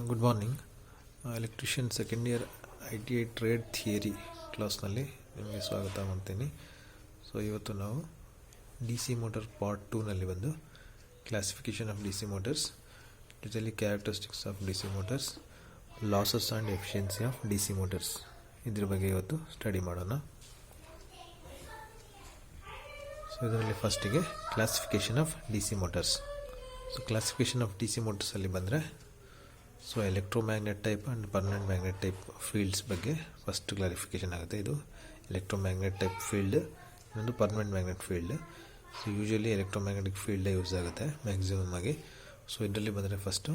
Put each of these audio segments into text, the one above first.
Good morning. Electrician second year ITI trade theory ಕ್ಲಾಸ್ನಲ್ಲಿ ನಿಮಗೆ ಸ್ವಾಗತ ಮಾಡ್ತೀನಿ. ಸೊ ಇವತ್ತು ನಾವು DC ಮೋಟರ್ ಪಾರ್ಟ್ 2ನಲ್ಲಿ ಬಂದು ಕ್ಲಾಸಿಫಿಕೇಷನ್ ಆಫ್ DC ಮೋಟರ್ಸ್, ಜೊತೆಲಿ characteristics of DC motors, losses and efficiency of DC motors, ಇದ್ರ ಬಗ್ಗೆ ಇವತ್ತು ಸ್ಟಡಿ ಮಾಡೋಣ. ಸೊ ಇದರಲ್ಲಿ ಫಸ್ಟಿಗೆ classification of DC motors. So classification of DC ಮೋಟರ್ಸಲ್ಲಿ ಬಂದರೆ so electromagnet type and permanent magnet type fields ಬಗ್ಗೆ ಫಸ್ಟ್ ಕ್ಲಾರಿಫಿಕೇಷನ್ ಆಗುತ್ತೆ. ಇದು ಎಲೆಕ್ಟ್ರೋಮ್ಯಾಗ್ನೆಟ್ ಟೈಪ್ ಫೀಲ್ಡ್, ಇನ್ನೊಂದು permanent magnet field. So usually electromagnetic ಫೀಲ್ಡೇ ಯೂಸ್ ಆಗುತ್ತೆ ಮ್ಯಾಕ್ಸಿಮಮ್ ಆಗಿ. ಸೊ ಇದರಲ್ಲಿ ಬಂದರೆ ಫಸ್ಟು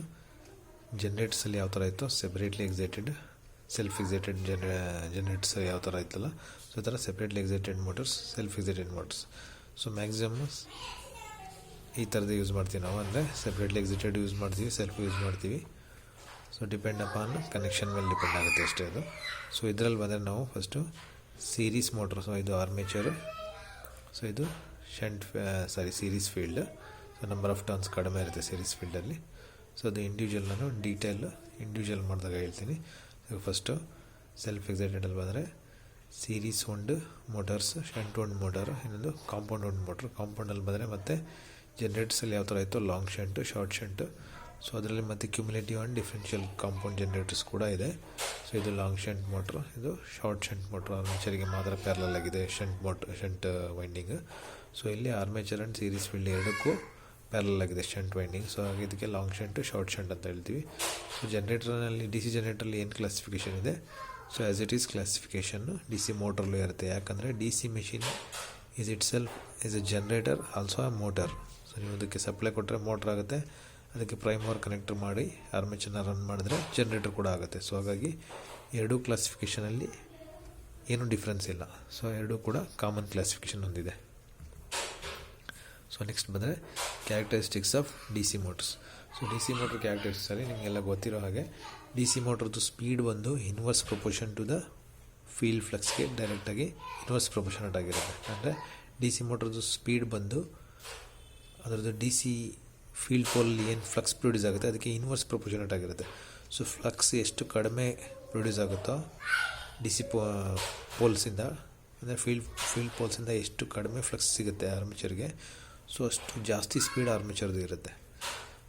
ಜನ್ರೇಟರ್ಸಲ್ಲಿ ಯಾವ ಥರ ಇತ್ತು, separately excited, self excited generators ಯಾವ ಥರ ಇತ್ತಲ್ಲ, ಸೊ ಈ ಥರ separately excited motors, self excited motors. So maximum ಈ ಥರದ್ದು ಯೂಸ್ ಮಾಡ್ತೀವಿ ನಾವು, ಅಂದರೆ ಸೆಪ್ರೇಟ್ಲಿ ಎಕ್ಸೈಟೆಡ್ ಯೂಸ್ ಮಾಡ್ತೀವಿ, ಸೆಲ್ಫ್ ಯೂಸ್ ಮಾಡ್ತೀವಿ. ಸೊ ಡಿಪೆಂಡ್ ಅಪಾನ್ ಕನೆಕ್ಷನ್ ಮೇಲೆ ಡಿಪೆಂಡ್ ಆಗುತ್ತೆ ಅಷ್ಟೇ ಅದು. ಸೊ ಇದರಲ್ಲಿ ಬಂದರೆ ನಾವು ಫಸ್ಟು ಸೀರೀಸ್ ಮೋಟ್ರ್, ಸೊ ಇದು ಆರ್ಮೇಚರು, ಸೊ ಇದು series field. So number of turns ಕಡಿಮೆ ಇರುತ್ತೆ ಸೀರೀಸ್ ಫೀಲ್ಡಲ್ಲಿ. ಸೊ ಅದು ಇಂಡಿವಿಜುವಲ್ ನಾನು ಇಂಡಿವಿಜುವಲ್ ಮಾಡಿದಾಗ ಹೇಳ್ತೀನಿ. ಫಸ್ಟು ಸೆಲ್ಫ್ ಎಕ್ಸೈಟೆಡಲ್ಲಿ ಬಂದರೆ ಸೀರೀಸ್ ಒಂಡ್ ಮೋಟರ್ಸ್, ಶಂಟ್ ಒಂಡ್ ಮೋಟರ್, ಇನ್ನೊಂದು ಕಾಂಪೌಂಡ್ ಒಂಡ್ ಮೋಟ್ರ್. ಕಾಂಪೌಂಡಲ್ಲಿ ಬಂದರೆ ಮತ್ತು ಜನ್ರೇಟರ್ಸಲ್ಲಿ ಯಾವ ಥರ ಇತ್ತು, ಲಾಂಗ್ ಶಂಟು, ಶಾರ್ಟ್ ಶಂಟು. ಸೊ ಅದರಲ್ಲಿ ಮತ್ತು ಕ್ಯುಮುಲೇಟಿವ್ ಆ್ಯಂಡ್ ಡಿಫ್ರೆನ್ಷಿಯಲ್ ಕಾಂಪೌಂಡ್ ಜನ್ರೇಟರ್ಸ್ ಕೂಡ ಇದೆ. ಸೊ ಇದು ಲಾಂಗ್ ಶಂಟ್ ಮೋಟ್ರ್, ಇದು ಶಾರ್ಟ್ ಶಂಟ್ ಮೋಟ್ರ್. ಆರ್ಮೇಚರಿಗೆ ಮಾತ್ರ ಪ್ಯಾರಲಲ್ ಆಗಿದೆ ಶಂಟ್ ವೈಂಡಿಂಗ್. ಸೊ ಇಲ್ಲಿ ಆರ್ಮೇಚರ್ ಆ್ಯಂಡ್ ಸೀರೀಸ್ ಫೀಲ್ಡ್ ಎರಡಕ್ಕೂ ಪ್ಯಾರಲಲ್ ಆಗಿದೆ ಶಂಟ್ ವೈಂಡಿಂಗ್. ಸೊ ಹಾಗೆ ಇದಕ್ಕೆ ಲಾಂಗ್ ಶಂಟು, ಶಾರ್ಟ್ ಶಂಟ್ ಅಂತ ಹೇಳ್ತೀವಿ. ಸೊ ಜನ್ರೇಟರ್ನಲ್ಲಿ DC ಜನರೇಟರಲ್ಲಿ ಏನು ಕ್ಲಾಸಿಫಿಕೇಷನ್ ಇದೆ, ಸೊ ಆ್ಯಸ್ ಇಟ್ ಈಸ್ ಕ್ಲಾಸಿಫಿಕೇಷನ್ನು DC ಮೋಟ್ರಲ್ಲೂ ಇರುತ್ತೆ. ಯಾಕಂದರೆ DC machine is it self is a generator, also a motor. So ನೀವು ಅದಕ್ಕೆ ಸಪ್ಲೈ ಕೊಟ್ಟರೆ ಮೋಟ್ರ್ ಆಗುತ್ತೆ, ಅದಕ್ಕೆ ಪ್ರೈಮ್ ಮೂವರ್ ಕನೆಕ್ಟರ್ ಮಾಡಿ ಆರ್ಮೇಚರ್ನ ರನ್ ಮಾಡಿದ್ರೆ ಜನ್ರೇಟರ್ ಕೂಡ ಆಗುತ್ತೆ. ಸೊ ಹಾಗಾಗಿ ಎರಡೂ ಕ್ಲಾಸಿಫಿಕೇಷನಲ್ಲಿ ಏನೂ ಡಿಫ್ರೆನ್ಸ್ ಇಲ್ಲ. ಸೊ ಎರಡೂ ಕೂಡ ಕಾಮನ್ ಕ್ಲಾಸಿಫಿಕೇಷನ್ ಹೊಂದಿದೆ. ಸೊ ನೆಕ್ಸ್ಟ್ ಬಂದರೆ characteristics of DC motors. So DC motor ಕ್ಯಾರೆಕ್ಟರಿಸ್ಟಿಕ್ಸಲ್ಲಿ ನಿಮಗೆಲ್ಲ ಗೊತ್ತಿರೋ ಹಾಗೆ DC ಮೋಟ್ರದ್ದು ಸ್ಪೀಡ್ ಒಂದು inverse proportion to the field ಫ್ಲಕ್ಸ್ಗೆ ಡೈರೆಕ್ಟಾಗಿ ಇನ್ವರ್ಸ್ ಪ್ರಪೋರ್ಷನೇಟ್ ಆಗಿರುತ್ತೆ. ಅಂದರೆ DC ಮೋಟ್ರದ್ದು ಸ್ಪೀಡ್ ಬಂದು ಅದರದ್ದು DC ಫೀಲ್ಡ್ ಪೋಲಲ್ಲಿ ಏನು ಫ್ಲಕ್ಸ್ ಪ್ರೊಡ್ಯೂಸ್ ಆಗುತ್ತೆ ಅದಕ್ಕೆ ಇನ್ವರ್ಸ್ ಪ್ರಪೋರ್ಷನೇಟ್ ಆಗಿರುತ್ತೆ. ಸೊ ಫ್ಲಕ್ಸ್ ಎಷ್ಟು ಕಡಿಮೆ ಪ್ರೊಡ್ಯೂಸ್ ಆಗುತ್ತೋ DC ಪೋಲ್ಸಿಂದ, ಅಂದರೆ ಫೀಲ್ಡ್ ಪೋಲ್ಸಿಂದ ಎಷ್ಟು ಕಡಿಮೆ ಫ್ಲಕ್ಸ್ ಸಿಗುತ್ತೆ ಆರ್ಮೇಚರ್ಗೆ, ಸೊ ಅಷ್ಟು ಜಾಸ್ತಿ ಸ್ಪೀಡ್ ಆರ್ಮೇಚರ್ದು ಇರುತ್ತೆ.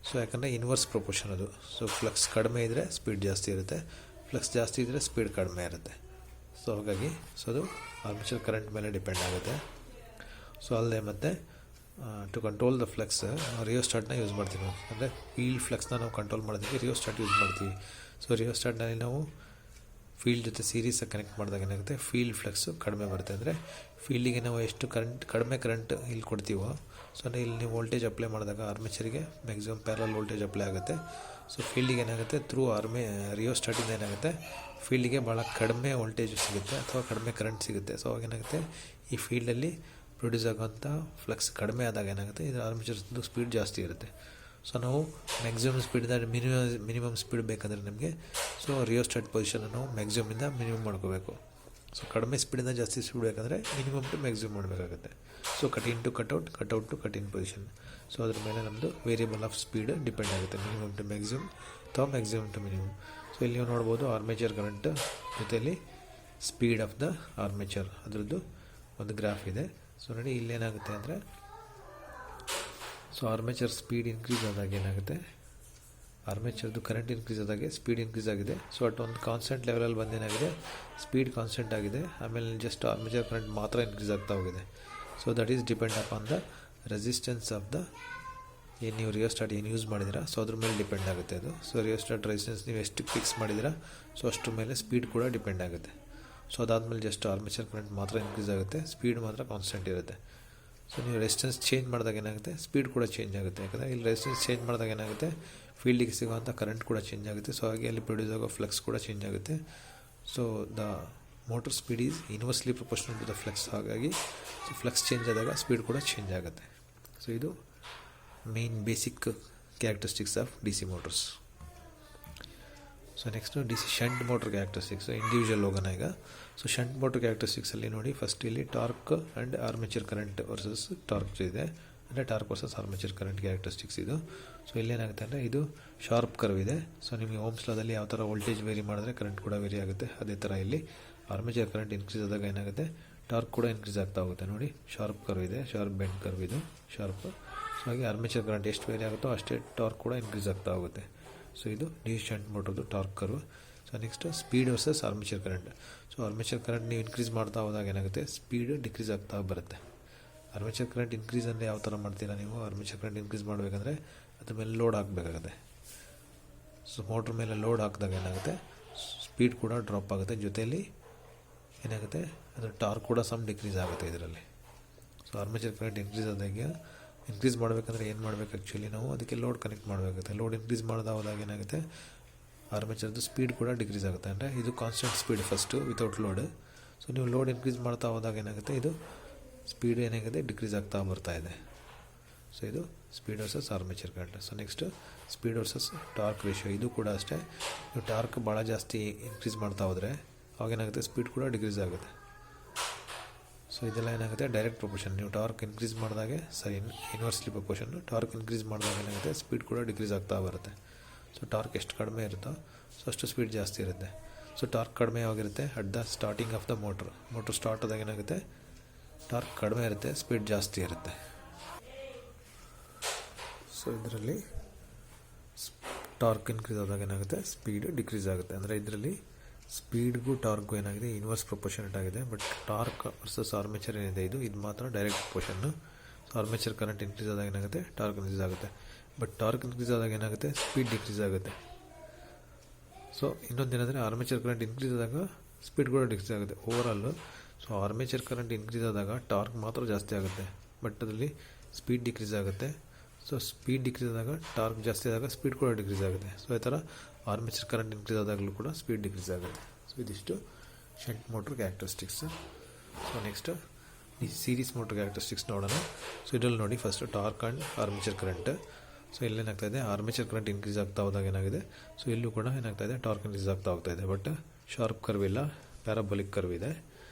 ಸೊ ಯಾಕಂದರೆ ಇನ್ವರ್ಸ್ ಪ್ರಪೋರ್ಷನ್ ಅದು. ಸೊ ಫ್ಲಕ್ಸ್ ಕಡಿಮೆ ಇದ್ದರೆ ಸ್ಪೀಡ್ ಜಾಸ್ತಿ ಇರುತ್ತೆ, ಫ್ಲಕ್ಸ್ ಜಾಸ್ತಿ ಇದ್ದರೆ ಸ್ಪೀಡ್ ಕಡಿಮೆ ಇರುತ್ತೆ. ಸೊ ಹಾಗಾಗಿ ಅದು ಆರ್ಮೇಚರ್ ಕರೆಂಟ್ ಮೇಲೆ ಡಿಪೆಂಡ್ ಆಗುತ್ತೆ. ಸೊ ಅಲ್ಲದೆ ಮತ್ತು ಟು ಕಂಟ್ರೋಲ್ ದ ಫ್ಲಕ್ಸ್ ರಿಯೋಸ್ಟಾರ್ಟ್ನ ಯೂಸ್ ಮಾಡ್ತೀವಿ ನಾವು. ಅಂದರೆ ಫೀಲ್ಡ್ ಫ್ಲಕ್ಸ್ನ ನಾವು ಕಂಟ್ರೋಲ್ ಮಾಡೋದಕ್ಕೆ ರಿಯೋಸ್ಟಾರ್ಟ್ ಯೂಸ್ ಮಾಡ್ತೀವಿ. ಸೊ ರಿಯೋಸ್ಟಾರ್ಟ್ನಲ್ಲಿ ನಾವು ಫೀಲ್ಡ್ ಜೊತೆ ಸೀರೀಸಾಗಿ ಕನೆಕ್ಟ್ ಮಾಡಿದಾಗ ಏನಾಗುತ್ತೆ, ಫೀಲ್ಡ್ ಫ್ಲಕ್ಸು ಕಡಿಮೆ ಬರುತ್ತೆ. ಅಂದರೆ ಫೀಲ್ಡಿಗೆ ನಾವು ಎಷ್ಟು ಕಡಿಮೆ ಕರೆಂಟ್ ಇಲ್ಲಿ ಕೊಡ್ತೀವೋ, ಸೊ ಇಲ್ಲಿ ನೀವು ವೋಲ್ಟೇಜ್ ಅಪ್ಲೈ ಮಾಡಿದಾಗ ಆರ್ಮೇಚರಿಗೆ ಮ್ಯಾಕ್ಸಿಮಮ್ ಪ್ಯಾರಲಲ್ ವೋಲ್ಟೇಜ್ ಅಪ್ಲೈ ಆಗುತ್ತೆ. ಸೊ ಫೀಲ್ಡಿಗೆ ಏನಾಗುತ್ತೆ, ಥ್ರೂ ರಿಯೋಸ್ಟಾರ್ಟಿಂದ ಏನಾಗುತ್ತೆ, ಫೀಲ್ಡಿಗೆ ಭಾಳ ಕಡಿಮೆ ವೋಲ್ಟೇಜ್ ಸಿಗುತ್ತೆ ಅಥವಾ ಕಡಿಮೆ ಕರೆಂಟ್ ಸಿಗುತ್ತೆ. ಸೊ ಅವಾಗ ಏನಾಗುತ್ತೆ, ಈ ಫೀಲ್ಡಲ್ಲಿ ಪ್ರೊಡ್ಯೂಸ್ ಆಗೋಂಥ ಫ್ಲಕ್ಸ್ ಕಡಿಮೆ ಆದಾಗ ಏನಾಗುತ್ತೆ, ಇದು ಆರ್ಮೇಚರ್ದು ಸ್ಪೀಡ್ ಜಾಸ್ತಿ ಇರುತ್ತೆ. ಸೊ ನಾವು ಮ್ಯಾಕ್ಸಿಮಮ್ ಸ್ಪೀಡಿಂದ ಮಿನಿಮಮ್ ಸ್ಪೀಡ್ ಬೇಕಂದರೆ ನಮಗೆ, ಸೊ ರಿಯೋಸ್ಟಾರ್ಟ್ ಪೊಸಿಷನ್ನ ನಾವು ಮ್ಯಾಕ್ಸಿಮಮಿಂದ ಮಿನಿಮಮ್ ಮಾಡ್ಕೋಬೇಕು. ಸೊ ಕಡಿಮೆ ಸ್ಪೀಡಿಂದ ಜಾಸ್ತಿ ಸ್ಪೀಡ್ ಬೇಕಂದರೆ ಮಿನಿಮಮ್ ಟು ಮ್ಯಾಕ್ಸಿಮಮ್ ಮಾಡಬೇಕಾಗುತ್ತೆ. So cut in to cutout, cutout to cut in position. So ಅದ್ರ ಮೇಲೆ ನಮ್ಮದು ವೇರಿಯಬಲ್ ಆಫ್ ಸ್ಪೀಡ್ ಡಿಪೆಂಡ್ ಆಗುತ್ತೆ, ಮಿನಿಮಮ್ ಟು ಮ್ಯಾಕ್ಸಿಮಮ್ ಅಥವಾ ಮ್ಯಾಕ್ಸಿಮಮ್ ಟು ಮಿನಿಮಮ್. ಸೊ ಇಲ್ಲಿ ನೀವು ನೋಡ್ಬೋದು ಆರ್ಮೇಚರ್ ಕರೆಂಟ್ ಜೊತೆಯಲ್ಲಿ ಸ್ಪೀಡ್ ಆಫ್ ದ ಆರ್ಮೇಚರ್ ಅದರದ್ದು ಒಂದು ಗ್ರಾಫ್ ಇದೆ. ಸೊ ನೋಡಿ ಇಲ್ಲೇನಾಗುತ್ತೆ ಅಂದರೆ, ಸೊ ಆರ್ಮೇಚರ್ ಸ್ಪೀಡ್ ಇನ್ಕ್ರೀಸ್ ಆದಾಗ ಏನಾಗುತ್ತೆ, ಆರ್ಮೇಚರ್ದು ಕರೆಂಟ್ ಇನ್ಕ್ರೀಸ್ ಆದಾಗೆ ಸ್ಪೀಡ್ ಇನ್ಕ್ರೀಸ್ ಆಗಿದೆ. ಸೊ ಅಟ್ ಒಂದು ಕಾನ್ಸ್ಟೆಂಟ್ ಲೆವೆಲಲ್ಲಿ ಬಂದೇನಾಗಿದೆ, ಸ್ಪೀಡ್ ಕಾನ್ಸ್ಟೆಂಟ್ ಆಗಿದೆ, ಆಮೇಲೆ ಜಸ್ಟ್ ಆರ್ಮೇಚರ್ ಕರೆಂಟ್ ಮಾತ್ರ ಇನ್ಕ್ರೀಸ್ ಆಗ್ತಾ ಹೋಗಿದೆ. So that is depend upon the resistance of the ಏನು ನೀವು ರಿಯೋಸ್ಟಾರ್ಟ್ ಏನು ಯೂಸ್ ಮಾಡಿದ್ದೀರಾ, ಸೊ ಅದ್ರ ಮೇಲೆ ಡಿಪೆಂಡ್ ಆಗುತ್ತೆ ಅದು. ಸೊ ರಿಯೋಸ್ಟಾರ್ಟ್ ರೆಸಿಸ್ಟೆನ್ಸ್ ನೀವು ಎಷ್ಟು ಫಿಕ್ಸ್ ಮಾಡಿದ್ದೀರಾ, ಸೊ ಅಷ್ಟ್ರ ಮೇಲೆ ಸ್ಪೀಡ್ ಕೂಡ ಡಿಪೆಂಡ್ ಆಗುತ್ತೆ. ಸೊ ಅದಾದಮೇಲೆ ಜಸ್ಟ್ ಆರ್ಮೇಚರ್ ಕರೆಂಟ್ ಮಾತ್ರ ಇನ್ಕ್ರೀಸ್ ಆಗುತ್ತೆ, ಸ್ಪೀಡ್ ಮಾತ್ರ ಕಾನ್ಸ್ಟೆಂಟ್ ಇರುತ್ತೆ. ಸೊ ನೀವು ರೆಸಿಸ್ಟೆನ್ಸ್ ಚೇಂಜ್ ಮಾಡಿದಾಗ ಏನಾಗುತ್ತೆ, ಸ್ಪೀಡ್ ಕೂಡ ಚೇಂಜ್ ಆಗುತ್ತೆ. ಯಾಕಂದರೆ ಇಲ್ಲಿ ರೆಸಿಸ್ಟೆನ್ಸ್ ಚೇಂಜ್ ಮಾಡಿದಾಗ ಏನಾಗುತ್ತೆ, ಫೀಲ್ಡಿಗೆ ಸಿಗುವಂಥ ಕರೆಂಟ್ ಕೂಡ ಚೇಂಜ್ ಆಗುತ್ತೆ. ಸೊ ಹಾಗೆ ಅಲ್ಲಿ ಪ್ರೊಡ್ಯೂಸ್ ಆಗೋ ಫ್ಲಕ್ಸ್ ಕೂಡ ಚೇಂಜ್ ಆಗುತ್ತೆ. So the motor speed is inversely proportional to the flux. ಹಾಗಾಗಿ ಸೊ ಫ್ಲಕ್ಸ್ ಚೇಂಜ್ ಆದಾಗ ಸ್ಪೀಡ್ ಕೂಡ ಚೇಂಜ್ ಆಗುತ್ತೆ. ಸೊ ಇದು main basic characteristics of DC motors. So next DC shunt motor characteristics individual ಹೋಗೋಣ ಈಗ. So shunt motor ಕ್ಯಾರೆಕ್ಟರಿಸ್ಟಿಕ್ಸಲ್ಲಿ ನೋಡಿ, first ಇಲ್ಲಿ torque and armature current versus torque ಇದೆ. ಅಂದರೆ torque versus armature current characteristics ಇದು. ಸೊ ಇಲ್ಲೇನಾಗುತ್ತೆ ಅಂದರೆ ಇದು ಶಾರ್ಪ್ ಕರ್ವ್ ಇದೆ. ಸೊ ನಿಮಗೆ ಓಮ್ಸ್ ಲಾದಲ್ಲಿ ಯಾವ ಥರ ವೋಲ್ಟೇಜ್ ವೇರಿ ಮಾಡಿದ್ರೆ ಕರೆಂಟ್ ಕೂಡ ವೇರಿ ಆಗುತ್ತೆ, ಅದೇ ಥರ ಇಲ್ಲಿ ಆರ್ಮೇಚರ್ ಕರೆಂಟ್ ಇನ್ಕ್ರೀಸ್ ಆದಾಗ ಏನಾಗುತ್ತೆ, ಟಾರ್ಕ್ ಕೂಡ ಇನ್ಕ್ರೀಸ್ ಆಗ್ತಾ ಹೋಗುತ್ತೆ. ನೋಡಿ ಶಾರ್ಪ್ ಕರ್ವ್ ಇದೆ, ಶಾರ್ಪ್ ಬೆಂಡ್ ಕರ್ವ್ ಇದು ಶಾರ್ಪ್. ಸೊ ಹಾಗೆ ಆರ್ಮೇಚರ್ ಕರೆಂಟ್ ಎಷ್ಟು ವೇರಿ ಆಗುತ್ತೋ ಅಷ್ಟೇ ಟಾರ್ಕ್ ಕೂಡ ಇನ್ಕ್ರೀಸ್ ಆಗ್ತಾ ಹೋಗುತ್ತೆ. ಸೊ ಇದು ಡಿಸಿ ಶಂಟ್ ಮೋಟರ್ದು torque curve. So next speed versus armature current. So armature current ನೀವು ಇನ್ಕ್ರೀಸ್ ಮಾಡ್ತಾ ಹೋದಾಗ ಏನಾಗುತ್ತೆ, ಸ್ಪೀಡ್ ಡಿಕ್ರೀಸ್ ಆಗ್ತಾ ಬರುತ್ತೆ. ಆರ್ಮೇಚರ್ ಕರೆಂಟ್ ಇನ್ಕ್ರೀಸ್ ಅಂದರೆ ಯಾವ ಥರ ಮಾಡ್ತೀರಾ ನೀವು, ಆರ್ಮೇಚರ್ ಕರೆಂಟ್ ಇನ್ಕ್ರೀಸ್ ಮಾಡಬೇಕಂದ್ರೆ ಅದ್ರ ಮೇಲೆ ಲೋಡ್ ಹಾಕಬೇಕಾಗುತ್ತೆ. ಸೊ ಮೋಟ್ರ್ ಮೇಲೆ ಲೋಡ್ ಹಾಕಿದಾಗ ಏನಾಗುತ್ತೆ, ಸ್ಪೀಡ್ ಕೂಡ ಡ್ರಾಪ್ ಆಗುತ್ತೆ, ಜೊತೆಯಲ್ಲಿ ಏನಾಗುತ್ತೆ ಅದರ ಟಾರ್ಕ್ ಕೂಡ ಸಮ್ ಡಿಕ್ರೀಸ್ ಆಗುತ್ತೆ ಇದರಲ್ಲಿ. ಸೊ ಆರ್ಮೇಚರ್ ಕರೆಂಟ್ ಇನ್ಕ್ರೀಸ್ ಆದಾಗ ಇನ್ಕ್ರೀಸ್ ಮಾಡಬೇಕಂದ್ರೆ ಏನು ಮಾಡಬೇಕು, ಆ್ಯಕ್ಚುಲಿ ನಾವು ಅದಕ್ಕೆ ಲೋಡ್ ಕನೆಕ್ಟ್ ಮಾಡಬೇಕಾಗುತ್ತೆ. ಲೋಡ್ ಇನ್ಕ್ರೀಸ್ ಮಾಡ್ತಾ ಹೋದಾಗ ಏನಾಗುತ್ತೆ, ಆರ್ಮೇಚರ್ದು ಸ್ಪೀಡ್ ಕೂಡ ಡಿಕ್ರೀಸ್ ಆಗುತ್ತೆ. ಅಂದರೆ ಇದು constant speed first without load. So ನೀವು ಲೋಡ್ ಇನ್ಕ್ರೀಸ್ ಮಾಡ್ತಾ ಹೋದಾಗ ಏನಾಗುತ್ತೆ, ಇದು ಸ್ಪೀಡ್ ಏನಾಗಿದೆ ಡಿಕ್ರೀಸ್ ಆಗ್ತಾ ಬರ್ತಾ ಇದೆ. ಸೊ ಇದು speed versus armature current. So next speed versus torque ratio. ಇದು ಕೂಡ ಅಷ್ಟೇ, ನೀವು ಟಾರ್ಕ್ ಭಾಳ ಜಾಸ್ತಿ ಇನ್ಕ್ರೀಸ್ ಮಾಡ್ತಾ ಹೋದರೆ ಅವಾಗೇನಾಗುತ್ತೆ, ಸ್ಪೀಡ್ ಕೂಡ ಡಿಕ್ರೀಸ್ ಆಗುತ್ತೆ. ಸೊ ಇದೆಲ್ಲ ಏನಾಗುತ್ತೆ ಡೈರೆಕ್ಟ್ ಪ್ರೊಪೋರ್ಷನ್. ನೀವು ಟಾರ್ಕ್ ಇನ್ಕ್ರೀಸ್ ಮಾಡಿದಾಗೆ ಇನ್ವರ್ಸ್ಲಿ ಪ್ರೊಪೋರ್ಷನ್. ಟಾರ್ಕ್ ಇನ್ಕ್ರೀಸ್ ಮಾಡಿದಾಗ ಏನಾಗುತ್ತೆ, ಸ್ಪೀಡ್ ಕೂಡ ಡಿಕ್ರೀಸ್ ಆಗ್ತಾ ಬರುತ್ತೆ. ಸೊ ಟಾರ್ಕ್ ಎಷ್ಟು ಕಡಿಮೆ ಇರುತ್ತೋ ಸೊ ಅಷ್ಟು ಸ್ಪೀಡ್ ಜಾಸ್ತಿ ಇರುತ್ತೆ. ಸೊ ಟಾರ್ಕ್ ಕಡಿಮೆ ಯಾವಾಗಿರುತ್ತೆ, at the starting of the motor start ಆದಾಗ ಏನಾಗುತ್ತೆ, ಟಾರ್ಕ್ ಕಡಿಮೆ ಇರುತ್ತೆ, ಸ್ಪೀಡ್ ಜಾಸ್ತಿ ಇರುತ್ತೆ. ಸೊ ಇದರಲ್ಲಿ ಟಾರ್ಕ್ ಇನ್ಕ್ರೀಸ್ ಆದಾಗ ಏನಾಗುತ್ತೆ, ಸ್ಪೀಡ್ ಡಿಕ್ರೀಸ್ ಆಗುತ್ತೆ. ಅಂದರೆ ಇದರಲ್ಲಿ ಸ್ಪೀಡ್ಗೂ ಟಾರ್ಕ್ಗೂ ಏನಾಗಿದೆ, ಇನ್ವರ್ಸ್ ಪ್ರೊಪೋರ್ಷನೇಟ್ ಆಗಿದೆ. ಬಟ್ ಟಾರ್ಕ್ ವರ್ಸಸ್ ಆರ್ಮೇಚರ್ ಏನಿದೆ ಇದು ಮಾತ್ರ ಡೈರೆಕ್ಟ್ ಪ್ರೊಪೋರ್ಷನ್ನು. ಆರ್ಮೇಚರ್ ಕರೆಂಟ್ ಇನ್ಕ್ರೀಸ್ ಆದಾಗ ಏನಾಗುತ್ತೆ, ಟಾರ್ಕ್ ಇನ್ಕ್ರೀಸ್ ಆಗುತ್ತೆ. ಬಟ್ ಟಾರ್ಕ್ ಇನ್ಕ್ರೀಸ್ ಆದಾಗ ಏನಾಗುತ್ತೆ, ಸ್ಪೀಡ್ ಡಿಕ್ರೀಸ್ ಆಗುತ್ತೆ. ಸೊ ಇನ್ನೊಂದೇನೆಂದರೆ ಆರ್ಮೇಚರ್ ಕರೆಂಟ್ ಇನ್ಕ್ರೀಸ್ ಆದಾಗ ಸ್ಪೀಡ್ ಕೂಡ ಡಿಕ್ರೀಸ್ ಆಗುತ್ತೆ overall. So armature current increase ಆದಾಗ ಟಾರ್ಕ್ ಮಾತ್ರ ಜಾಸ್ತಿ ಆಗುತ್ತೆ, ಬಟ್ ಅದರಲ್ಲಿ ಸ್ಪೀಡ್ ಡಿಕ್ರೀಸ್ ಆಗುತ್ತೆ. ಸೊ ಸ್ಪೀಡ್ ಡಿಕ್ರೀಸ್ ಆದಾಗ ಟಾರ್ಕ್ ಜಾಸ್ತಿ ಆದಾಗ ಸ್ಪೀಡ್ ಕೂಡ ಡಿಕ್ರೀಸ್ ಆಗುತ್ತೆ. ಸೊ ಈ ಥರ ಆರ್ಮೇಚರ್ ಕರೆಂಟ್ ಇನ್ಕ್ರೀಸ್ ಆದಾಗಲೂ ಕೂಡ ಸ್ಪೀಡ್ ಡಿಕ್ರೀಸ್ ಆಗುತ್ತೆ. ಸೊ ಇದಿಷ್ಟು shunt motor characteristics. So next ಈ ಸೀರೀಸ್ ಮೋಟ್ರ್ ಕ್ಯಾರೆಕ್ಟರಿಸ್ಟಿಕ್ಸ್ ನೋಡೋಣ. ಸೊ ಇದರಲ್ಲಿ ನೋಡಿ first torque and armature current. So ಇಲ್ಲೇನಾಗ್ತಾಯಿದೆ, ಆರ್ಮೇಚರ್ ಕರೆಂಟ್ ಇನ್ಕ್ರೀಸ್ ಆಗ್ತಾ ಹೋದಾಗ ಏನಾಗಿದೆ, ಸೊ ಇಲ್ಲೂ ಕೂಡ ಏನಾಗ್ತಾಯಿದೆ, ಟಾರ್ಕ್ ಇನ್ಕ್ರೀಸ್ ಆಗ್ತಾ ಹೋಗ್ತಾಯಿದೆ. ಬಟ್ ಶಾರ್ಪ್ ಕರ್ವ್ ಇಲ್ಲ, ಪ್ಯಾರಾಬೋಲಿಕ್ ಕರ್ವ್ ಇದೆ.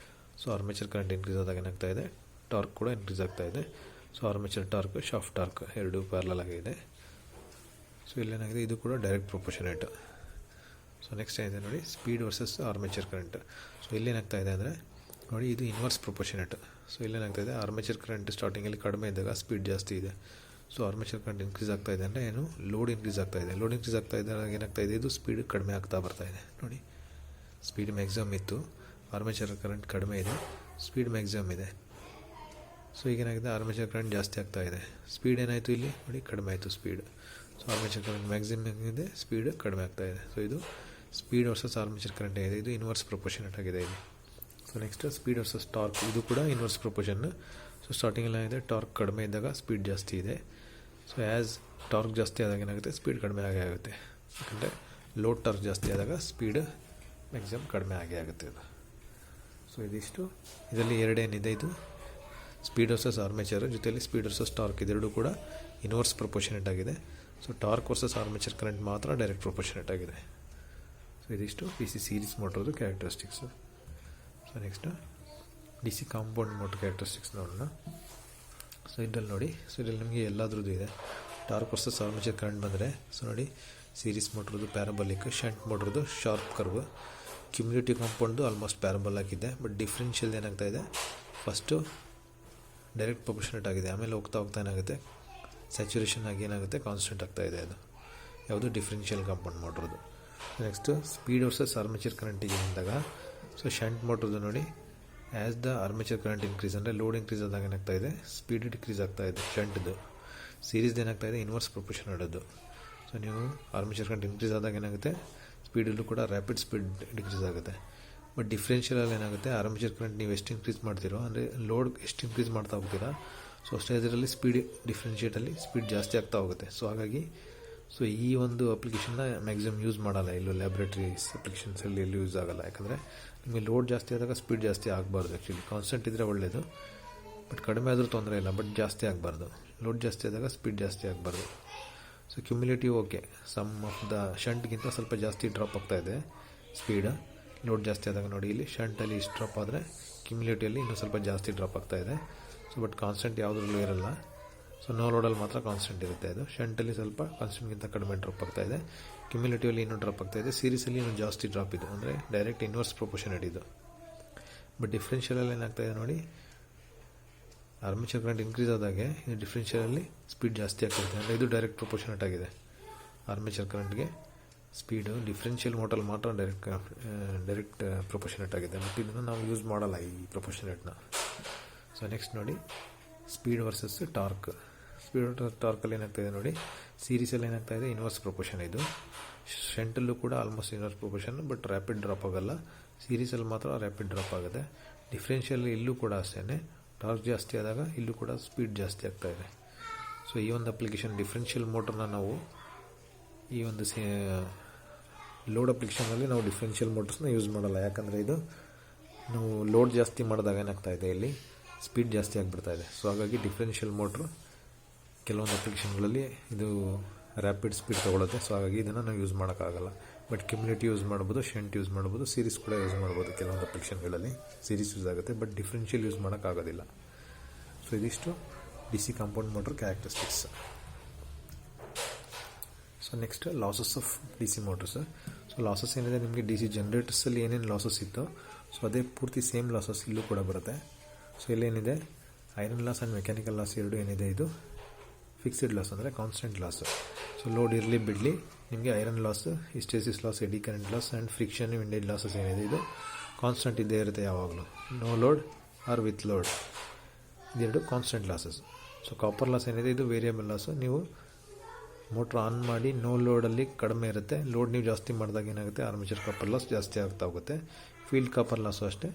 ಸೊ ಆರ್ಮೇಚರ್ ಕರೆಂಟ್ ಇನ್ಕ್ರೀಸ್ ಆದಾಗ ಏನಾಗ್ತಾಯಿದೆ, ಟಾರ್ಕ್ ಕೂಡ ಇನ್ಕ್ರೀಸ್ ಆಗ್ತಾಯಿದೆ. So armature torque, shaft torque ಎರಡು ಪ್ಯಾರಲಲ್ ಆಗಿದೆ. ಸೊ ಇಲ್ಲೇನಾಗಿದೆ, ಇದು ಕೂಡ ಡೈರೆಕ್ಟ್ ಪ್ರೊಪೋರ್ಷನೇಟ್. ಸೊ ನೆಕ್ಸ್ಟ್ ಏನಿದೆ ನೋಡಿ, speed versus armature current. So ಇಲ್ಲೇನಾಗ್ತಾಯಿದೆ ಅಂದರೆ ನೋಡಿ, ಇದು ಇನ್ವರ್ಸ್ ಪ್ರೊಪೋರ್ಷನೇಟ್. ಸೊ ಇಲ್ಲೇನಾಗ್ತಾಯಿದೆ, ಆರ್ಮೇಚರ್ ಕರೆಂಟ್ ಸ್ಟಾರ್ಟಿಂಗಲ್ಲಿ ಕಡಿಮೆ ಇದ್ದಾಗ ಸ್ಪೀಡ್ ಜಾಸ್ತಿ ಇದೆ. ಸೊ ಆರ್ಮೇಚರ್ ಕರೆಂಟ್ ಇನ್ಕ್ರೀಸ್ ಆಗ್ತಾ ಇದೆ ಅಂದರೆ ಏನು, ಲೋಡ್ ಇನ್ಕ್ರೀಸ್ ಆಗ್ತಾ ಇದೆ. ಲೋಡ್ ಇನ್ಕ್ರೀಸ್ ಆಗ್ತಾ ಇದ್ದಾಗ ಏನಾಗ್ತಾಯಿದೆ, ಇದು ಸ್ಪೀಡ್ ಕಡಿಮೆ ಆಗ್ತಾ ಬರ್ತಾಯಿದೆ. ನೋಡಿ ಸ್ಪೀಡ್ ಮ್ಯಾಕ್ಸಿಮಮ್ ಇತ್ತು, ಆರ್ಮೇಚರ್ ಕರೆಂಟ್ ಕಡಿಮೆ ಇದೆ, ಸ್ಪೀಡ್ ಮ್ಯಾಕ್ಸಿಮಮ್ ಇದೆ. ಸೊ ಈಗೇನಾಗಿದೆ, ಆರ್ಮೇಚರ್ ಕರೆಂಟ್ ಜಾಸ್ತಿ ಆಗ್ತಾ ಇದೆ, ಸ್ಪೀಡ್ ಏನಾಯಿತು ಇಲ್ಲಿ ನೋಡಿ ಕಡಿಮೆ ಆಯಿತು speed. So armature current maximum ಇದೆ, ಸ್ಪೀಡ್ ಕಡಿಮೆ ಆಗ್ತಾ ಇದೆ. ಸೊ ಇದು ಸ್ಪೀಡ್ ವರ್ಸಸ್ ಆರ್ಮೇಚರ್ ಕರೆಂಟ್ ಇದೆ, ಇದು ಇನ್ವರ್ಸ್ ಪ್ರೊಪೋರ್ಷನೇಟ್ ಆಗಿದೆ ಇಲ್ಲಿ. So next speed versus torque, ಇದು ಕೂಡ ಇನ್ವರ್ಸ್ ಪ್ರೊಪೋರ್ಷನ್. ಸೊ ಸ್ಟಾರ್ಟಿಂಗಲ್ಲಿ ಏನಿದೆ, ಟಾರ್ಕ್ ಕಡಿಮೆ ಇದ್ದಾಗ ಸ್ಪೀಡ್ ಜಾಸ್ತಿ ಇದೆ. ಸೊ ಆ್ಯಸ್ ಟಾರ್ಕ್ ಜಾಸ್ತಿ ಆದಾಗ ಏನಾಗುತ್ತೆ, ಸ್ಪೀಡ್ ಕಡಿಮೆ ಆಗೇ ಆಗುತ್ತೆ. ಯಾಕಂದರೆ ಲೋಡ್ ಟಾರ್ಕ್ ಜಾಸ್ತಿ ಆದಾಗ ಸ್ಪೀಡ್ ಮ್ಯಾಕ್ಸಿಮಮ್ ಕಡಿಮೆ ಆಗೇ ಆಗುತ್ತೆ ಇದು. ಸೊ ಇದಿಷ್ಟು ಇದರಲ್ಲಿ ಎರಡೇನಿದೆ, ಇದು ಸ್ಪೀಡ್ ವರ್ಸಸ್ ಆರ್ಮೇಚರ್, ಜೊತೆಯಲ್ಲಿ ಸ್ಪೀಡ್ ವರ್ಸಸ್ ಟಾರ್ಕ್, ಇದೆರಡು ಕೂಡ ಇನ್ವರ್ಸ್ ಪ್ರೊಪೋರ್ಷನೇಟ್ ಆಗಿದೆ. So torque versus armature current ಮಾತ್ರ ಡೈರೆಕ್ಟ್ ಪ್ರೊಪೋರ್ಷನೇಟ್ ಆಗಿದೆ. ಸೊ ಇದಿಷ್ಟು ಡಿ ಸಿ ಸೀರೀಸ್ ಮೋಟರ್ದು characteristics. So next D C compound motor characteristics ನೋಡೋಣ. ಸೊ ಇದರಲ್ಲಿ ನೋಡಿ, ಸೊ ಇದರಲ್ಲಿ ನಿಮಗೆ ಎಲ್ಲದ್ರದ್ದು ಇದೆ. ಟಾರ್ಕ್ ವರ್ಸಸ್ ಆರ್ಮೇಚರ್ ಕರೆಂಟ್ ಬಂದರೆ ಸೊ ನೋಡಿ, ಸೀರೀಸ್ ಮೋಟ್ರದ್ದು ಪ್ಯಾರಾಬೋಲಿಕ್, ಶಂಟ್ ಮೋಟ್ರದ್ದು ಶಾರ್ಪ್ ಕರ್ವ್, ಕ್ಯುಮ್ಯುಲೇಟಿವ್ ಕಾಂಪೌಂಡ್ದು ಆಲ್ಮೋಸ್ಟ್ ಪ್ಯಾರಾಬೋಲಿಕ್ ಇದೆ. ಬಟ್ ಡಿಫ್ರೆನ್ಷಿಯಲ್ ಏನಾಗ್ತಾ ಇದೆ, ಫಸ್ಟು ಡೈರೆಕ್ಟ್ ಪ್ರೊಪೋರ್ಷನೇಟ್ ಆಗಿದೆ, ಆಮೇಲೆ ಹೋಗ್ತಾ ಏನಾಗುತ್ತೆ, ಸ್ಯಾಚುರೇಷನ್ ಆಗಿ ಏನಾಗುತ್ತೆ, ಕಾನ್ಸ್ಟೆಂಟ್ ಆಗ್ತಾಯಿದೆ. ಅದು ಯಾವುದು ಡಿಫ್ರೆನ್ಷಿಯಲ್ ಕಾಂಪೌಂಡ್ ಮೋಟ್ರದ್ದು. ನೆಕ್ಸ್ಟು ಸ್ಪೀಡ್ ವರ್ಸಸ್ ಆರ್ಮೇಚರ್ ಕರೆಂಟಿಗೆ ಬಂದಾಗ, ಸೊ ಶಂಟ್ ಮೋಟ್ರದ್ದು ನೋಡಿ, as the armature current increase ಅಂದರೆ ಲೋಡ್ ಇನ್ಕ್ರೀಸ್ ಆದಾಗ ಏನಾಗ್ತಾಯಿದೆ, ಸ್ಪೀಡ್ ಡಿಕ್ರೀಸ್ ಆಗ್ತಾಯಿದೆ ಶಂಟ್ದು. ಸೀರೀಸ್ದು ಏನಾಗ್ತಾಯಿದೆ, ಇನ್ವರ್ಸ್ ಪ್ರೊಪೋರ್ಷನ್ ಆಡೋದು. ಸೊ ನೀವು ಆರ್ಮೇಚರ್ ಕರೆಂಟ್ ಇನ್ಕ್ರೀಸ್ ಆದಾಗ ಏನಾಗುತ್ತೆ, ಸ್ಪೀಡಲ್ಲೂ ಕೂಡ ರ್ಯಾಪಿಡ್ ಸ್ಪೀಡ್ ಡಿಕ್ರೀಸ್ ಆಗುತ್ತೆ. ಬಟ್ ಡಿಫ್ರೆನ್ಷಿಯಲಲ್ಲಿ ಏನಾಗುತ್ತೆ, ಆರ್ಮೇಚರ್ ಕರೆಂಟ್ ನೀವು ಎಷ್ಟು ಇನ್ಕ್ರೀಸ್ ಮಾಡ್ತೀರೋ, ಅಂದರೆ ಲೋಡ್ ಎಷ್ಟು ಇನ್ಕ್ರೀಸ್ ಮಾಡ್ತಾ ಹೋಗ್ತೀರಾ, ಸೊ ಅಷ್ಟೇ ಇದರಲ್ಲಿ ಸ್ಪೀಡ್ ಡಿಫ್ರೆನ್ಷಿಯೇಟಲ್ಲಿ ಸ್ಪೀಡ್ ಜಾಸ್ತಿ ಆಗ್ತಾ ಹೋಗುತ್ತೆ. ಸೊ ಹಾಗಾಗಿ ಸೊ ಈ ಒಂದು ಅಪ್ಲಿಕೇಶನ್ನ ಮ್ಯಾಕ್ಸಿಮಮ್ ಯೂಸ್ ಮಾಡಲ್ಲ, ಎಲ್ಲೂ ಲ್ಯಾಬ್ರೇಟರೀಸ್ ಅಪ್ಲಿಕೇಶನ್ಸಲ್ಲಿ ಎಲ್ಲೂ ಯೂಸ್ ಆಗೋಲ್ಲ. ಯಾಕಂದರೆ ನಿಮಗೆ ಲೋಡ್ ಜಾಸ್ತಿ ಆದಾಗ ಸ್ಪೀಡ್ ಜಾಸ್ತಿ ಆಗಬಾರ್ದು. ಆ್ಯಕ್ಚುಲಿ ಕಾನ್ಸ್ಟೆಂಟ್ ಇದ್ದರೆ ಒಳ್ಳೆಯದು, ಬಟ್ ಕಡಿಮೆ ಆದರೂ ತೊಂದರೆ ಇಲ್ಲ, ಬಟ್ ಜಾಸ್ತಿ ಆಗಬಾರ್ದು. ಲೋಡ್ ಜಾಸ್ತಿ ಆದಾಗ ಸ್ಪೀಡ್ ಜಾಸ್ತಿ ಆಗಬಾರ್ದು. So cumulative okay, sum of the ಶಂಟ್ಗಿಂತ ಸ್ವಲ್ಪ ಜಾಸ್ತಿ ಡ್ರಾಪ್ ಆಗ್ತಾಯಿದೆ ಸ್ಪೀಡ್. ಲೋಡ್ ಜಾಸ್ತಿ ಆದಾಗ ನೋಡಿ, ಇಲ್ಲಿ ಶಂಟಲ್ಲಿ ಇಷ್ಟು ಡ್ರಾಪ್ ಆದರೆ ಕ್ಯುಮ್ಯುಲೇಟಿವಲ್ಲಿ ಇನ್ನೂ ಸ್ವಲ್ಪ ಜಾಸ್ತಿ ಡ್ರಾಪ್ ಆಗ್ತಾಯಿದೆ. ಸೊ ಬಟ್ ಕಾನ್ಸ್ಟೆಂಟ್ ಯಾವುದ್ರಲ್ಲೂ ಇರಲ್ಲ. ಸೊ ನೋ ಲೋಡಲ್ಲಿ ಮಾತ್ರ ಕಾನ್ಸ್ಟೆಂಟ್ ಇರುತ್ತೆ. ಅದು ಶಂಟಲ್ಲಿ ಸ್ವಲ್ಪ ಕಾನ್ಸ್ಟೆಂಟ್ಗಿಂತ ಕಡಿಮೆ ಡ್ರಾಪ್ ಆಗ್ತಾ ಇದೆ, ಕ್ಯುಮ್ಯುಲೇಟಿವ್ಲಿ ಇನ್ನೂ ಡ್ರಾಪ್ ಆಗ್ತಾ ಇದೆ, ಸೀರೀಸಲ್ಲಿ ಇನ್ನೂ ಜಾಸ್ತಿ ಡ್ರಾಪ್ ಇದು, ಅಂದರೆ ಡೈರೆಕ್ಟ್ ಇನ್ವರ್ಸ್ ಪ್ರೊಪೋರ್ಷನೇಟ್ ಇದು. ಬಟ್ ಡಿಫ್ರೆನ್ಷಿಯಲಲ್ಲಿ ಏನಾಗ್ತಾ ಇದೆ ನೋಡಿ, ಆರ್ಮೇಚರ್ ಕರೆಂಟ್ ಇನ್ಕ್ರೀಸ್ ಆದಾಗೆ ಇದು ಡಿಫ್ರೆನ್ಷಿಯಲಲ್ಲಿ ಸ್ಪೀಡ್ ಜಾಸ್ತಿ ಆಗ್ತಿದೆ, ಅಂದರೆ ಇದು ಡೈರೆಕ್ಟ್ ಪ್ರೊಪೋರ್ಷನೇಟ್ ಆಗಿದೆ ಆರ್ಮೇಚರ್ ಕರೆಂಟ್ಗೆ. ಸ್ಪೀಡು ಡಿಫ್ರೆನ್ಷಿಯಲ್ ಮೋಟಲ್ಲಿ ಮಾತ್ರ ಡೈರೆಕ್ಟ್ ಪ್ರೊಪೋರ್ಷನೇಟ್ ಆಗಿದೆ, ಬಟ್ ಇದನ್ನು ನಾವು ಯೂಸ್ ಮಾಡಲ್ಲ ಈ ಪ್ರೊಪೋರ್ಷನೇಟ್ನ. ಸೊ ನೆಕ್ಸ್ಟ್ ನೋಡಿ, ಸ್ಪೀಡ್ ವರ್ಸಸ್ ಟಾರ್ಕ್. ಸ್ಪೀಡ್ ಟಾರ್ಕಲ್ಲಿ ಏನಾಗ್ತಾಯಿದೆ ನೋಡಿ, ಸೀರೀಸಲ್ಲಿ ಏನಾಗ್ತಾಯಿದೆ ಇನ್ವರ್ಸ್ ಪ್ರೊಪೋರ್ಷನ್ ಇದು, ಶಂಟಲ್ಲೂ ಕೂಡ almost inverse proportion, but rapid drop ಆಗೋಲ್ಲ, ಸೀರೀಸಲ್ಲಿ ಮಾತ್ರ ರ್ಯಾಪಿಡ್ ಡ್ರಾಪ್ ಆಗುತ್ತೆ. ಡಿಫ್ರೆನ್ಷಿಯಲ್ ಇಲ್ಲೂ ಕೂಡ ಅಷ್ಟೇ, ಟಾರ್ಕ್ ಜಾಸ್ತಿ ಆದಾಗ ಇಲ್ಲೂ ಕೂಡ ಸ್ಪೀಡ್ ಜಾಸ್ತಿ ಆಗ್ತಾಯಿದೆ. ಸೊ ಈ ಒಂದು ಅಪ್ಲಿಕೇಶನ್ ಡಿಫ್ರೆನ್ಷಿಯಲ್ ಮೋಟರ್ನ ನಾವು ಈ ಒಂದು ಲೋಡ್ ಅಪ್ಲಿಕೇಶನಲ್ಲಿ ನಾವು ಡಿಫ್ರೆನ್ಷಿಯಲ್ ಮೋಟರ್ಸ್ನ ಯೂಸ್ ಮಾಡಲ್ಲ, ಯಾಕಂದರೆ ಇದು ನಾವು ಲೋಡ್ ಜಾಸ್ತಿ ಮಾಡಿದಾಗ ಏನಾಗ್ತಾಯಿದೆ ಇಲ್ಲಿ ಸ್ಪೀಡ್ ಜಾಸ್ತಿ ಆಗಿಬಿಡ್ತಾ ಇದೆ. ಸೊ ಹಾಗಾಗಿ ಡಿಫ್ರೆನ್ಷಿಯಲ್ ಮೋಟ್ರು ಕೆಲವೊಂದು ಅಪ್ಲಿಕೇಶನ್ಗಳಲ್ಲಿ ಇದು ರ್ಯಾಪಿಡ್ ಸ್ಪೀಡ್ ತೊಗೊಳುತ್ತೆ. ಸೊ ಹಾಗಾಗಿ ಇದನ್ನು ನಾವು ಯೂಸ್ ಮಾಡೋಕ್ಕಾಗಲ್ಲ. ಬಟ್ ಕ್ಯುಮ್ಯುಲೇಟಿವ್ ಯೂಸ್ ಮಾಡ್ಬೋದು, ಶಂಟ್ ಯೂಸ್ ಮಾಡ್ಬೋದು, ಸೀರೀಸ್ ಕೂಡ ಯೂಸ್ ಮಾಡ್ಬೋದು. ಕೆಲವೊಂದು ಅಪ್ಲಿಕೇಶನ್ಗಳಲ್ಲಿ ಸೀರೀಸ್ ಯೂಸ್ ಆಗುತ್ತೆ, ಬಟ್ ಡಿಫ್ರೆನ್ಷಿಯಲ್ ಯೂಸ್ ಮಾಡೋಕ್ಕಾಗೋದಿಲ್ಲ. ಸೊ ಇದಿಷ್ಟು D C compound motor characteristics. So next losses of D C motors. So losses ಏನಿದೆ ನಿಮಗೆ ಡಿ ಸಿ ಜನ್ರೇಟರ್ಸಲ್ಲಿ ಏನೇನು ಲಾಸಸ್ ಇತ್ತು ಸೊ ಅದೇ ಪೂರ್ತಿ ಸೇಮ್ ಲಾಸಸ್ ಇಲ್ಲೂ ಕೂಡ ಬರುತ್ತೆ. ಸೊ ಇಲ್ಲೇನಿದೆ iron loss and mechanical loss ಎರಡು ಏನಿದೆ ಇದು ಫಿಕ್ಸ್ಡ್ ಲಾಸ್, ಅಂದರೆ ಕಾನ್ಸ್ಟೆಂಟ್ ಲಾಸ್. ಸೊ ಲೋಡ್ ಇರಲಿ ಬಿಡಲಿ ನಿಮಗೆ iron loss, hysteresis loss, eddy current loss and friction windage losses ಏನಿದೆ ಇದು ಕಾನ್ಸ್ಟೆಂಟ್ ಇದ್ದೇ ಇರುತ್ತೆ ಯಾವಾಗಲೂ. No load or with load ಇದೆರಡು constant losses. So copper loss ಏನಿದೆ ಇದು ವೇರಿಯಬಲ್ ಲಾಸು. ನೀವು ಮೋಟ್ರ್ ಆನ್ ಮಾಡಿ ನೋ ಲೋಡಲ್ಲಿ ಕಡಿಮೆ ಇರುತ್ತೆ, ಲೋಡ್ ನೀವು ಜಾಸ್ತಿ ಮಾಡಿದಾಗ ಏನಾಗುತ್ತೆ ಆರ್ಮೇಚರ್ ಕಾಪರ್ ಲಾಸ್ ಜಾಸ್ತಿ ಆಗ್ತಾ ಹೋಗುತ್ತೆ. ಫೀಲ್ಡ್ ಕಾಪರ್ ಲಾಸು ಅಷ್ಟೇ,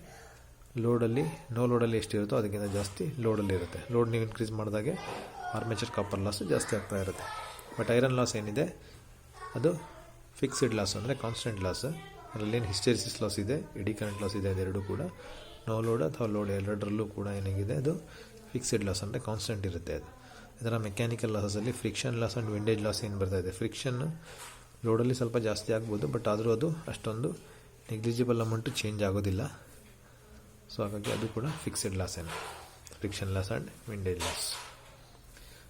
ಲೋಡಲ್ಲಿ ನೋ ಲೋಡಲ್ಲಿ ಎಷ್ಟಿರುತ್ತೋ ಅದಕ್ಕಿಂತ ಜಾಸ್ತಿ ಲೋಡಲ್ಲಿ ಇರುತ್ತೆ. ಲೋಡ್ ನೀವು ಇನ್ಕ್ರೀಸ್ ಮಾಡಿದಾಗೆ ಆರ್ಮೇಚರ್ ಕಾಪರ್ ಲಾಸು ಜಾಸ್ತಿ ಆಗ್ತಾ ಇರುತ್ತೆ. ಬಟ್ ಐರನ್ ಲಾಸ್ ಏನಿದೆ ಅದು ಫಿಕ್ಸ್ಡ್ ಲಾಸ್, ಅಂದರೆ ಕಾನ್ಸ್ಟೆಂಟ್ ಲಾಸ್. ಅದರಲ್ಲೇನು ಹಿಸ್ಟೆರಿಸಿಸ್ ಲಾಸ್ ಇದೆ, ಎಡಿ ಕರೆಂಟ್ ಲಾಸ್ ಇದೆ, ಅದೆರಡೂ ಕೂಡ ನೋ ಲೋಡ್ ಅಥವಾ ಲೋಡ್ ಎರಡರಲ್ಲೂ ಕೂಡ ಏನಾಗಿದೆ ಅದು ಫಿಕ್ಸ್ಡ್ ಲಾಸ್, ಅಂದರೆ ಕಾನ್ಸ್ಟೆಂಟ್ ಇರುತ್ತೆ ಅದು. ಇದರ ಮೆಕ್ಯಾನಿಕಲ್ ಲಾಸಲ್ಲಿ friction loss and windage loss ಏನು ಬರ್ತಾಯಿದೆ, ಫ್ರಿಕ್ಷನ್ನು ಲೋಡಲ್ಲಿ ಸ್ವಲ್ಪ ಜಾಸ್ತಿ ಆಗ್ಬೋದು, ಬಟ್ ಆದರೂ ಅದು ಅಷ್ಟೊಂದು ನೆಗ್ಲಿಜಿಬಲ್ ಅಮೌಂಟು ಚೇಂಜ್ ಆಗೋದಿಲ್ಲ. ಸೊ ಹಾಗಾಗಿ ಅದು ಕೂಡ ಫಿಕ್ಸ್ಡ್ ಲಾಸ್ ಏನು, friction loss and windage loss.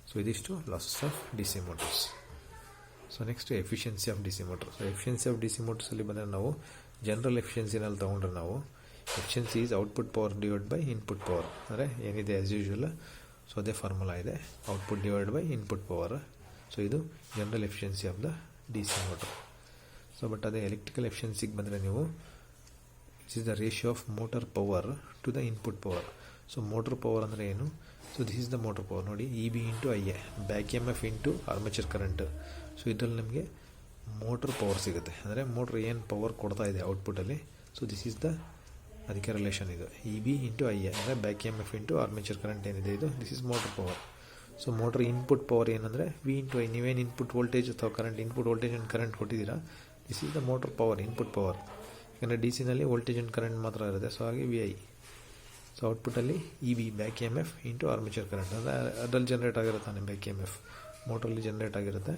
So ಇದಿಷ್ಟು losses of D C motors. So next efficiency of D C motor. So efficiency of D C ಮೋಟರ್ಸಲ್ಲಿ ಬಂದರೆ ನಾವು ಜನರಲ್ ಎಫಿಷಿಯನ್ಸಿನಲ್ಲಿ ತೊಗೊಂಡ್ರೆ ನಾವು efficiency is output power divide by input power, ಅಂದರೆ ಏನಿದೆ as usual. So ಅದೇ ಫಾರ್ಮುಲಾ ಇದೆ, output divide by input power. So ಇದು general efficiency of the D C motor. So but ಅದೇ ಎಲೆಕ್ಟ್ರಿಕಲ್ ಎಫಿಷಿಯನ್ಸಿಗೆ ಬಂದರೆ ನೀವು it's is the ratio of motor power to the input power. So motor power ಅಂದರೆ ಏನು, so this is the motor power ನೋಡಿ, E B into I A, back M F into armature current. So ಇದರಲ್ಲಿ ನಮಗೆ motor power ಸಿಗುತ್ತೆ, ಅಂದರೆ motor ಏನು power ಕೊಡ್ತಾ ಇದೆ ಔಟ್ಪುಟ್ಟಲ್ಲಿ. ಸೊ ದಿಸ್ ಈಸ್ ದ ಅದಕ್ಕೆ ರಿಲೇಷನ್ ಇದು, E B into I A, ಅಂದರೆ back M F into armature current ಏನಿದೆ ಇದು this is motor power. So motor input power ಏನಂದರೆ ವಿ ಇಂಟು ಐ, ನೀವೇನು ಇನ್ಪುಟ್ ವೋಲ್ಟೇಜ್ ಅಥವಾ current, input voltage and current ಕೊಟ್ಟಿದ್ದೀರಾ, this is the motor power, input power. ಯಾಕಂದರೆ D ಸಿನಲ್ಲಿ voltage and current ಮಾತ್ರ ಇರುತ್ತೆ, ಸೊ ಹಾಗೆ ವಿ ಐ. ಸೊ ಔಟ್ಪುಟ್ಟಲ್ಲಿ E B back M F into armature current, ಅಂದರೆ ಅದರಲ್ಲಿ ಜನ್ರೇಟ್ ಆಗಿರುತ್ತಾನೆ ಬ್ಯಾಕ್ ಎಮ್ ಎಫ್, ಮೋಟ್ರಲ್ಲಿ ಜನ್ರೇಟ್ ಆಗಿರುತ್ತೆ.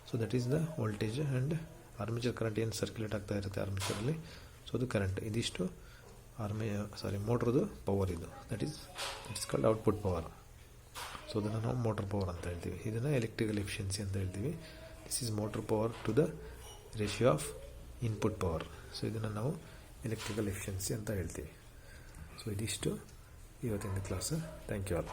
So that is the voltage and armature current ಏನು ಸರ್ಕ್ಯುಲೇಟ್ ಆಗ್ತಾ ಇರುತ್ತೆ ಆರ್ಮೇಚರಲ್ಲಿ, ಸೊ ಅದು ಕರೆಂಟ್. ಇದಿಷ್ಟು ಮೋಟ್ರದ್ದು ಪವರ್ ಇದು, that is called output power. So ಅದನ್ನು ನಾವು ಮೋಟ್ರ್ ಪವರ್ ಅಂತ ಹೇಳ್ತೀವಿ, ಇದನ್ನು ಎಲೆಕ್ಟ್ರಿಕಲ್ ಎಫಿಷಿಯನ್ಸಿ ಅಂತ ಹೇಳ್ತೀವಿ. This is motor power to the ratio of input power. So ಇದನ್ನು ನಾವು ಎಲೆಕ್ಟ್ರಿಕಲ್ ಎಫಿಷಿಯನ್ಸಿ ಅಂತ ಹೇಳ್ತೀವಿ. ಸೊ ಇದಿಷ್ಟು ಇವತ್ತಿನ ಕ್ಲಾಸ್. Thank you all.